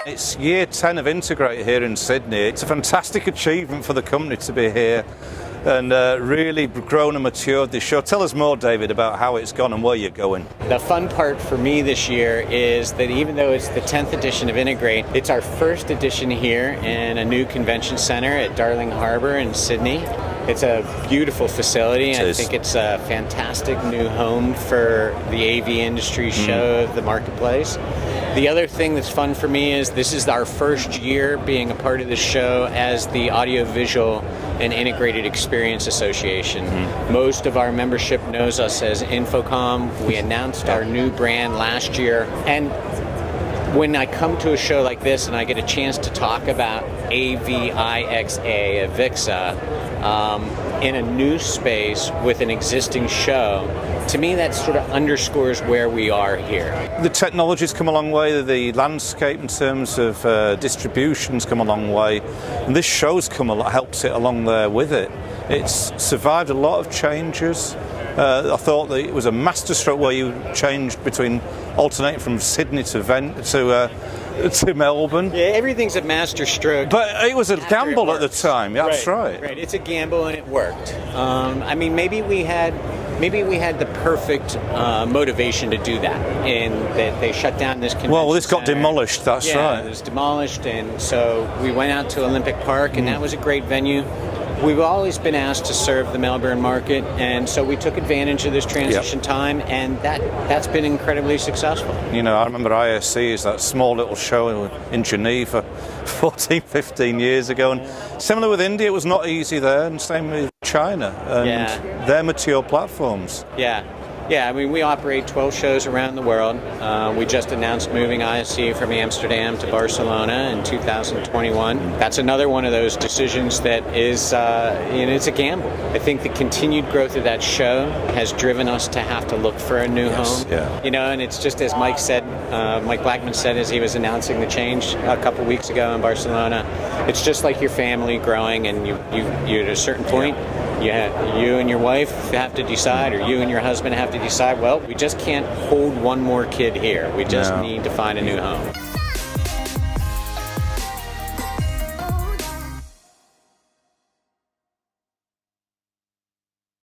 It's year 10 of Integrate here in Sydney. It's a fantastic achievement for the company to be here and really grown and matured this show. Tell us more, David, about how it's gone and where you're going. The fun part for me this year is that even though it's the 10th edition of Integrate, it's our first edition here in a new convention center at Darling Harbour in Sydney. It's a beautiful facility. I think it's a fantastic new home for the AV industry show, the marketplace. The other thing that's fun for me is this is our first year being a part of the show as the Audiovisual and Integrated Experience Association. Most of our membership knows us as InfoComm. We announced our new brand last year. And when I come to a show like this and I get a chance to talk about Avixa, in a new space with an existing show, to me that sort of underscores where we are here. The technology's come a long way, the landscape in terms of distribution's come a long way, and this show's helps it along there with it. It's survived a lot of changes. I thought that it was a masterstroke where you changed between alternating from Sydney to Melbourne. Yeah, everything's a masterstroke. But it was a gamble at the time. That's right. Right. It's a gamble, and it worked. I mean, maybe we had the perfect motivation to do that, and that they shut down this convention Well, this got center. demolished. That's right. It was demolished, and so we went out to Olympic Park, and that was a great venue. We've always been asked to serve the Melbourne market, and so we took advantage of this transition time, and that's been incredibly successful. You know, I remember ISC is that small little show in Geneva 14, 15 years ago, and similar with India, it was not easy there, and same with China, and their mature platforms. Yeah, I mean, we operate 12 shows around the world. We just announced moving ISC from Amsterdam to Barcelona in 2021. That's another one of those decisions that is, it's a gamble. I think the continued growth of that show has driven us to have to look for a new home. Yeah. You know, and it's just as Mike said, Mike Blackman said as he was announcing the change a couple weeks ago in Barcelona, it's just like your family growing, and you at a certain point, you and your wife have to decide, or you and your husband have to decide, well, we just can't hold one more kid here. We just need to find a new home.